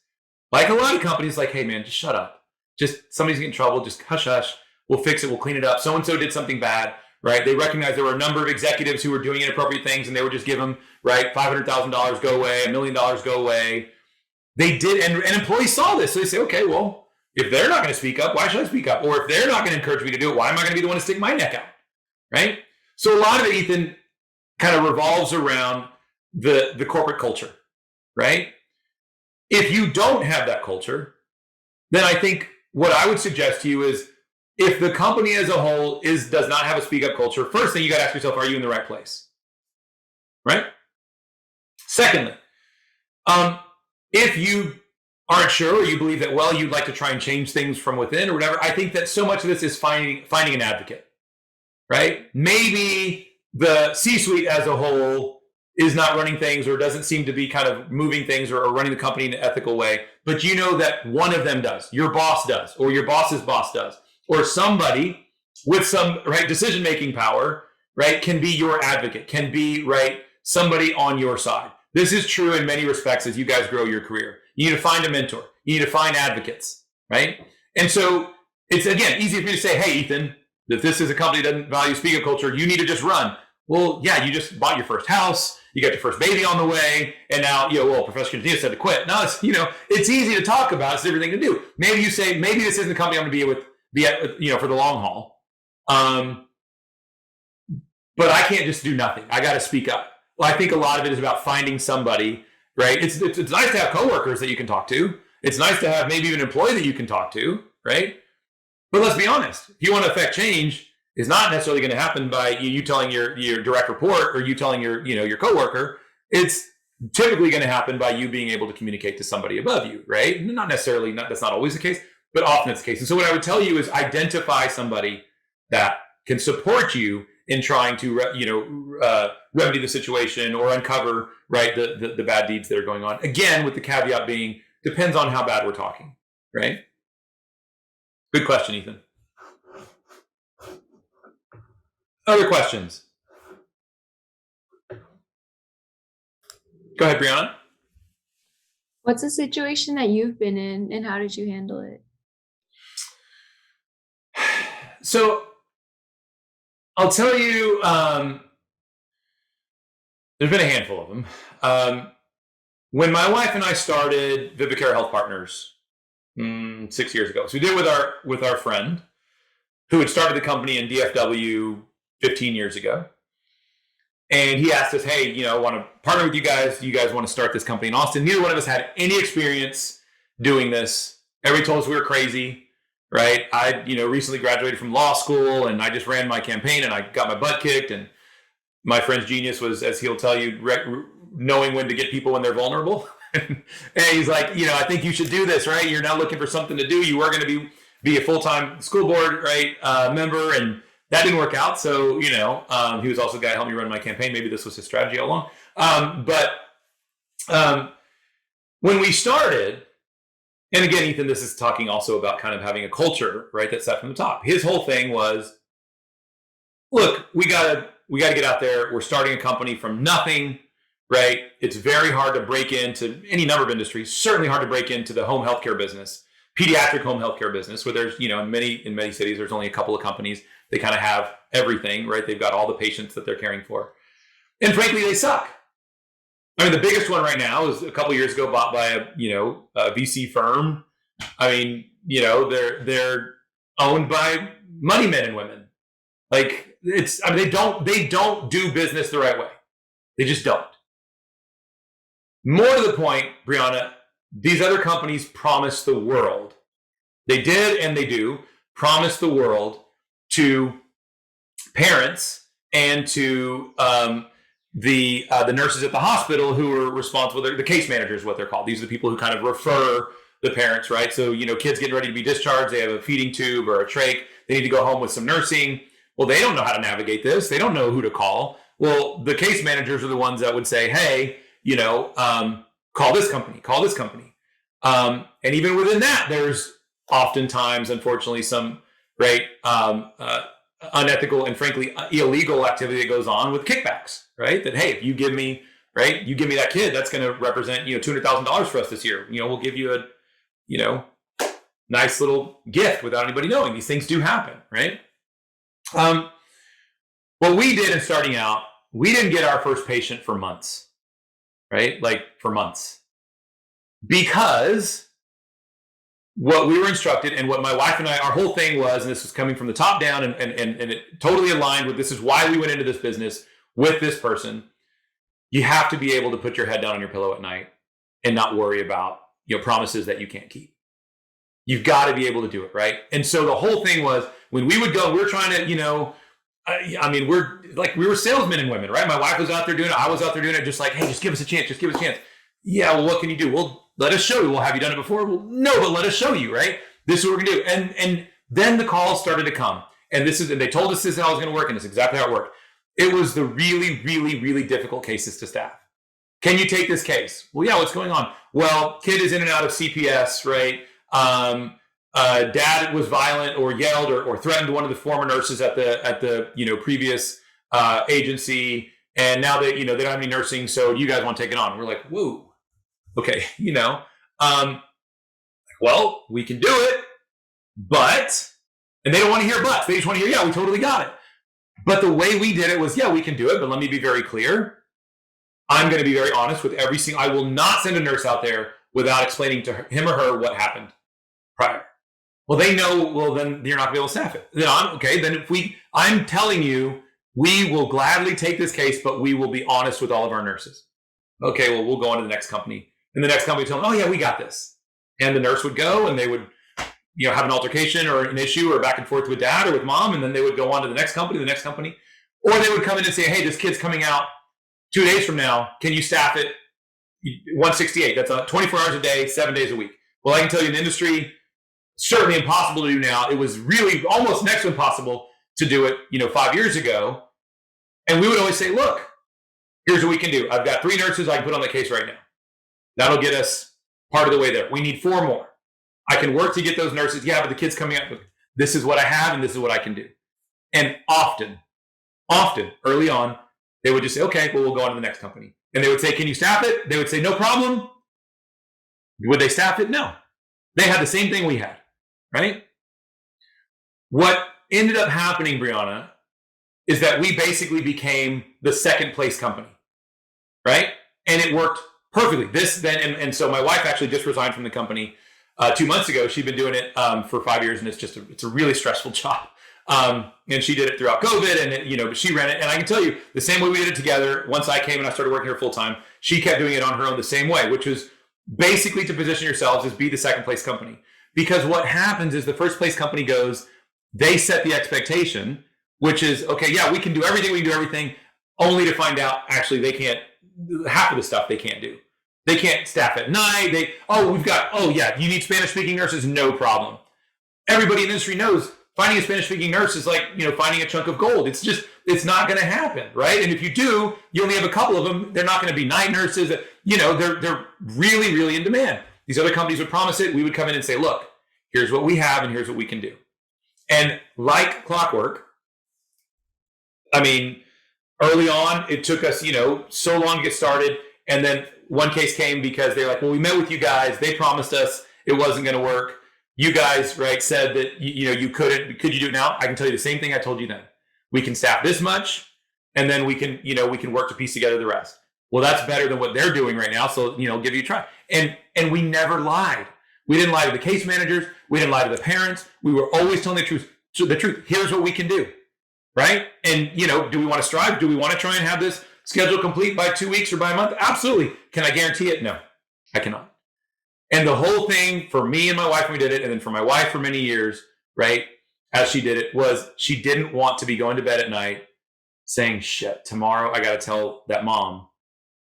Speaker 2: like a lot of companies, like, hey man, just shut up. Just somebody's getting in trouble, just hush hush. We'll fix it, we'll clean it up. So-and-so did something bad, right? They recognize there were a number of executives who were doing inappropriate things and they would just give them, right, $500,000 go away, $1 million go away. They did, and employees saw this. So they say, okay, well, if they're not going to speak up, why should I speak up? Or if they're not going to encourage me to do it, why am I going to be the one to stick my neck out, right? So a lot of it, Ethan, kind of revolves around the corporate culture, right? If you don't have that culture, then I think what I would suggest to you is if the company as a whole does not have a speak up culture, first thing you got to ask yourself, are you in the right place? Right? Secondly, if you aren't sure or you believe that, well, you'd like to try and change things from within or whatever, I think that so much of this is finding an advocate, right? Maybe the C-suite as a whole is not running things or doesn't seem to be kind of moving things or running the company in an ethical way, but you know that one of them does, your boss does, or your boss's boss does, or somebody with some decision-making power, right, can be your advocate, can be, right, somebody on your side. This is true in many respects as you guys grow your career. You need to find a mentor. You need to find advocates, right? And so it's, again, easy for you to say, hey, Ethan, if this is a company that doesn't value speak-up culture, you need to just run. Well, yeah, you just bought your first house, you got your first baby on the way, and now, Professor Quintanilla said to quit. No, it's easy to talk about. It's everything to do. Maybe you say, maybe this isn't the company I'm going to be at, for the long haul. But I can't just do nothing. I got to speak up. Well, I think a lot of it is about finding somebody, right? It's nice to have coworkers that you can talk to. It's nice to have maybe even an employee that you can talk to, right? But let's be honest. If you want to affect change, it's not necessarily going to happen by you telling your direct report or you telling your coworker. It's typically going to happen by you being able to communicate to somebody above you, right? Not necessarily, that's not always the case, but often it's the case. And so what I would tell you is identify somebody that can support you in trying to remedy the situation or uncover, right, the bad deeds that are going on. Again, with the caveat being, depends on how bad we're talking, right? Good question, Ethan. Other questions? Go ahead, Brianna.
Speaker 4: What's a situation that you've been in and how did you handle it?
Speaker 2: So I'll tell you, there's been a handful of them. When my wife and I started Vivicare Health Partners 6 years ago, so we did it with our friend who had started the company in DFW 15 years ago. And he asked us, hey, I want to partner with you guys. Do you guys want to start this company in Austin? Neither one of us had any experience doing this. Everybody told us we were crazy, right? I, recently graduated from law school and I just ran my campaign and I got my butt kicked. And my friend's genius was, as he'll tell you, knowing when to get people when they're vulnerable. And he's like, I think you should do this, right? You're now looking for something to do. You were going to be a full-time school board, right, member, and that didn't work out. So, he was also the guy who helped me run my campaign. Maybe this was his strategy all along. But when we started, and again, Ethan, this is talking also about kind of having a culture, right, that's set from the top. His whole thing was, look, we gotta get out there. We're starting a company from nothing, right? It's very hard to break into any number of industries, certainly hard to break into the home healthcare business, pediatric home healthcare business, where there's, in many cities, there's only a couple of companies. They kind of have everything, right? They've got all the patients that they're caring for. And frankly, they suck. I mean, the biggest one right now is a couple of years ago bought by a VC firm. I mean, they're owned by money men and women. Like they don't do business the right way. They just don't. More to the point, Brianna, these other companies promise the world. They did and they do promise the world to parents and to the nurses at the hospital who are responsible. The case managers, what they're called. These are the people who kind of refer the parents, right? So, kids getting ready to be discharged, they have a feeding tube or a trach. They need to go home with some nursing. Well, they don't know how to navigate this. They don't know who to call. Well, the case managers are the ones that would say, hey, call this company. And even within that, there's oftentimes, unfortunately, some unethical and frankly illegal activity that goes on with kickbacks, right? That, hey, if you give me right? You give me that kid, that's going to represent, $200,000 for us this year. We'll give you a, nice little gift without anybody knowing. These things do happen, right? What we did in starting out, we didn't get our first patient for months, right? Like for months, because what we were instructed and what my wife and I, our whole thing was, and this was coming from the top down, and it totally aligned with, this is why we went into this business with this person. You have to be able to put your head down on your pillow at night and not worry about, promises that you can't keep. You've got to be able to do it, right? And so the whole thing was, when we would go, we were trying to, we were salesmen and women, right? My wife was out there doing it. I was out there doing it, just like, hey, just give us a chance. Just give us a chance. Yeah, well, what can you do? Well, let us show you. Well, have you done it before? Well, no, but let us show you, right? This is what we're going to do. And then the calls started to come. And they told us this is how it was going to work, and it's exactly how it worked. It was the really, really, really difficult cases to staff. Can you take this case? Well, yeah, what's going on? Well, kid is in and out of CPS, right? Dad was violent or yelled or threatened one of the former nurses at the previous agency, and now they don't have any nursing, so you guys want to take it on? We're like, whoa, okay, well, we can do it, but, and they don't want to hear buts. They just want to hear, yeah, we totally got it. But the way we did it was, yeah, we can do it, but let me be very clear. I'm going to be very honest with I will not send a nurse out there without explaining to him or her what happened prior. Well, they know, well, then you're not going to be able to staff it. Then I'm telling you, we will gladly take this case, but we will be honest with all of our nurses. Okay, well, we'll go on to the next company. And the next company will tell them, oh yeah, we got this. And the nurse would go, and they would, have an altercation or an issue or back and forth with dad or with mom. And then they would go on to the next company. Or they would come in and say, hey, this kid's coming out 2 days from now. Can you staff it 168? That's 24 hours a day, 7 days a week. Well, I can tell you in the industry, certainly impossible to do now. It was really almost next to impossible to do it, 5 years ago. And we would always say, look, here's what we can do. I've got 3 nurses I can put on the case right now. That'll get us part of the way there. We need 4 more. I can work to get those nurses. Yeah, but the kid's coming up. This is what I have, and this is what I can do. And often, early on, they would just say, okay, well, we'll go on to the next company. And they would say, can you staff it? They would say, no problem. Would they staff it? No. They had the same thing we had, right? What ended up happening, Brianna, is that we basically became the second place company, right? And it worked perfectly. And so my wife actually just resigned from the company 2 months ago. She'd been doing it for 5 years, and it's a really stressful job. And she did it throughout COVID, and she ran it. And I can tell you, the same way we did it together, once I came and I started working here full time, she kept doing it on her own the same way, which was basically to position yourselves as be the second place company. Because what happens is the first place company goes, they set the expectation, which is, okay, yeah, we can do everything, only to find out actually they can't, half of the stuff they can't do. They can't staff at night. You need Spanish speaking nurses, no problem. Everybody in the industry knows finding a Spanish speaking nurse is like, finding a chunk of gold. It's not going to happen, right? And if you do, you only have a couple of them. They're not going to be night nurses. They're really, really in demand. These other companies would promise it. We would come in and say, look, here's what we have and here's what we can do. And like clockwork, early on, it took us, so long to get started. And then one case came because they're like, well, we met with you guys. They promised us it wasn't going to work. You guys, right, said that, you couldn't. Could you do it now? I can tell you the same thing I told you then. We can staff this much, and then we can work to piece together the rest. Well, that's better than what they're doing right now. So, give you a try. And we never lied. We didn't lie to the case managers. We didn't lie to the parents. We were always telling the truth. So the truth, here's what we can do, right? And, do we want to strive? Do we want to try and have this schedule complete by 2 weeks or by a month? Absolutely. Can I guarantee it? No, I cannot. And the whole thing for me and my wife when we did it, and then for my wife for many years, right, as she did it, was she didn't want to be going to bed at night saying, shit, tomorrow I got to tell that mom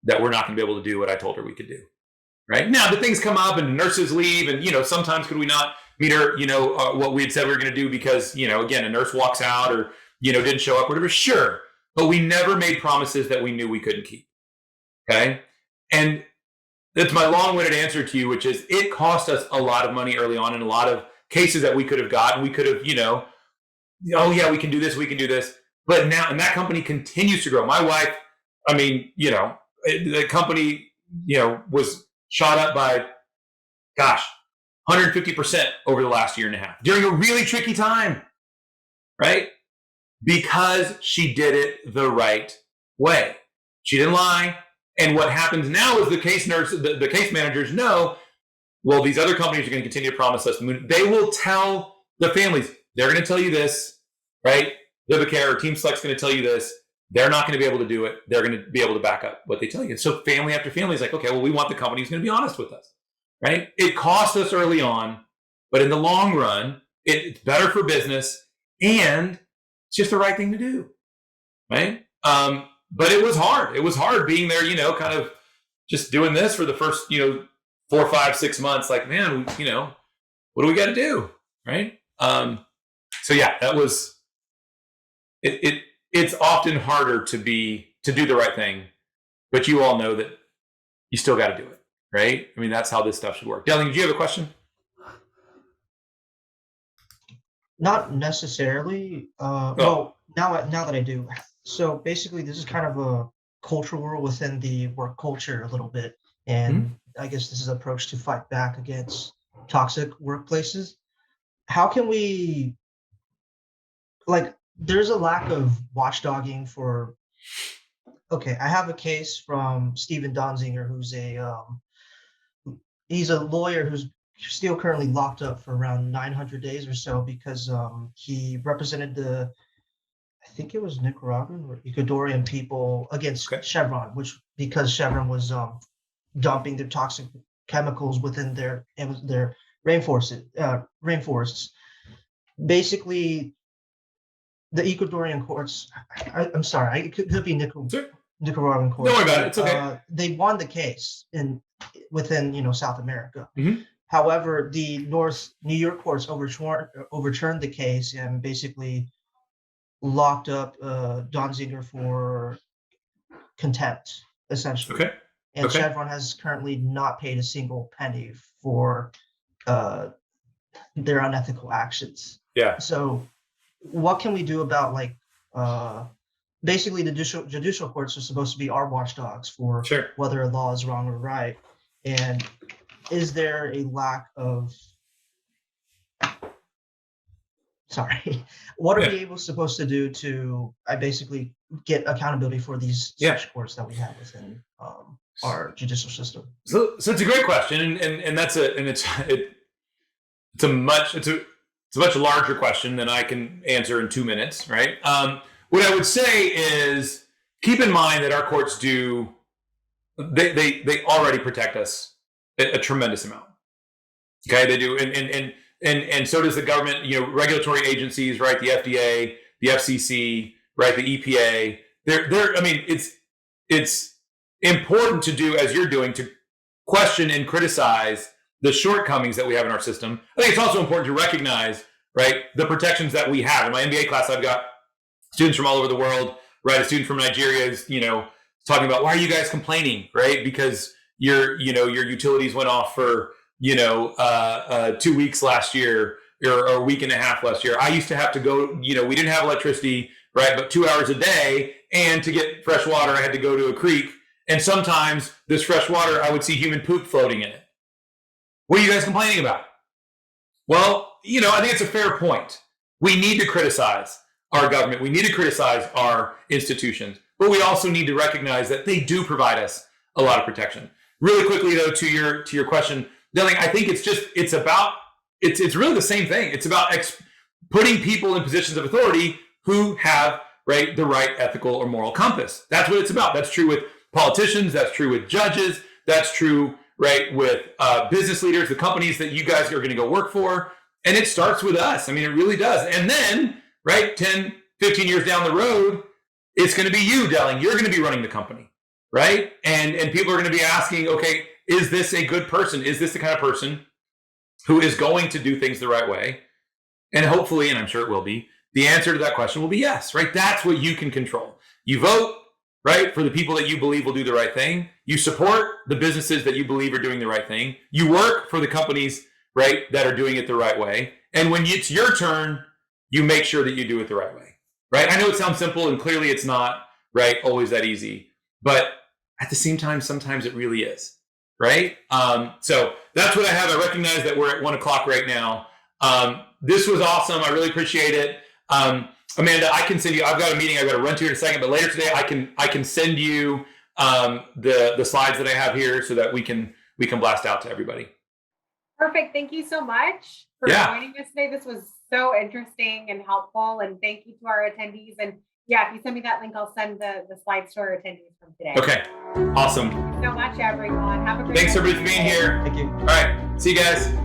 Speaker 2: that we're not going to be able to do what I told her we could do, right? Now, the things come up and nurses leave, and, sometimes could we not meet her, what we had said we were going to do because, again, a nurse walks out or, didn't show up, whatever, sure. But we never made promises that we knew we couldn't keep, okay? And that's my long-winded answer to you, which is it cost us a lot of money early on in a lot of cases that we could have gotten. We could have, oh yeah, we can do this. But now, and that company continues to grow. My wife, the company, was shot up by, 150% over the last year and a half during a really tricky time, right? Because she did it the right way. She didn't lie. And what happens now is the case managers know, well, these other companies are going to continue to promise us the moon. They will tell the families, they're going to tell you this, right? Vivacare or Team Select's going to tell you this. They're not going to be able to do it. They're going to be able to back up what they tell you. So family after family is like, okay, well, we want the company who's going to be honest with us, right? It costs us early on, but in the long run, it's better for business and it's just the right thing to do, right? But it was hard. It was hard being there, kind of just doing this for the first, 4, 5, 6 months. Like, man, what do we got to do, right? So yeah, that was it. It's often harder to do the right thing, but you all know that you still got to do it, right? I mean, that's how this stuff should work. Delling, do you have a question?
Speaker 5: Not necessarily. Well, now that I do. So basically, this is kind of a cultural war within the work culture a little bit. And I guess this is an approach to fight back against toxic workplaces. How can we, there's a lack of watchdogging for, okay, I have a case from Steven Donziger, who's he's a lawyer who's still currently locked up for around 900 days or so because he represented I think it was Nicaraguan or Ecuadorian people against Chevron, because Chevron was dumping their toxic chemicals within their rainforests. Basically, the Ecuadorian courts, I'm sorry, it could be Nicaraguan courts.
Speaker 2: Don't worry about it. It's okay.
Speaker 5: They won the case within South America.
Speaker 2: Mm-hmm.
Speaker 5: However, the New York courts overturned the case and basically locked up Donziger for contempt, essentially.
Speaker 2: Okay.
Speaker 5: And Chevron has currently not paid a single penny for their unethical actions.
Speaker 2: Yeah.
Speaker 5: So what can we do about basically the judicial courts are supposed to be our watchdogs for whether a law is wrong or right. And is there a lack of what are we supposed to do to basically get accountability for these such courts that we have within our judicial system?
Speaker 2: So it's a great question, and it's a much larger question than I can answer in 2 minutes, right? What I would say is keep in mind that our courts they already protect us a tremendous amount. Okay, they do, and so does the government, regulatory agencies, right? The FDA, the FCC, right? The EPA. I mean, it's important to do as you're doing, to question and criticize the shortcomings that we have in our system. I think it's also important to recognize, right, the protections that we have. In my MBA class, I've got students from all over the world, right? A student from Nigeria is, talking about, why are you guys complaining, right? Because your utilities went off for 2 weeks last year, or a week and a half last year. I used to have to go, we didn't have electricity, right? But 2 hours a day. And to get fresh water, I had to go to a creek. And sometimes this fresh water, I would see human poop floating in it. What are you guys complaining about? Well, I think it's a fair point. We need to criticize our government. We need to criticize our institutions, but we also need to recognize that they do provide us a lot of protection. Really quickly, though, to your question, Delling, I think it's really the same thing. It's about putting people in positions of authority who have the right ethical or moral compass. That's what it's about. That's true with politicians. That's true with judges. That's true, right, with business leaders, the companies that you guys are going to go work for. And it starts with us. I mean, it really does. And then, 10, 15 years down the road, it's going to be you, Delling. You're going to be running the company, right? And people are going to be asking, okay, is this a good person? Is this the kind of person who is going to do things the right way? And hopefully, and I'm sure it will be, the answer to that question will be yes, right? That's what you can control. You vote, right, for the people that you believe will do the right thing. You support the businesses that you believe are doing the right thing. You work for the companies, right, that are doing it the right way. And when it's your turn, you make sure that you do it the right way, right? I know it sounds simple, and clearly it's not, right, always that easy. But At the same time, sometimes it really is, right? So that's what I have. I recognize that we're at 1 o'clock right now. This was awesome. I really appreciate it. Amanda, I can send you, I've got a meeting I've got to run to in a second, but later today I can send you the slides that I have here so that we can blast out to everybody.
Speaker 1: Perfect. Thank you so much for joining us today. This was so interesting and helpful. And thank you to our attendees. And yeah, if you send me that link, I'll send the slides to our attendees from today.
Speaker 2: Okay. Awesome.
Speaker 1: Thank you so much, everyone. Have a great
Speaker 2: Thanks
Speaker 1: day.
Speaker 2: everybody for being here.
Speaker 5: Thank you.
Speaker 2: All right. See you guys.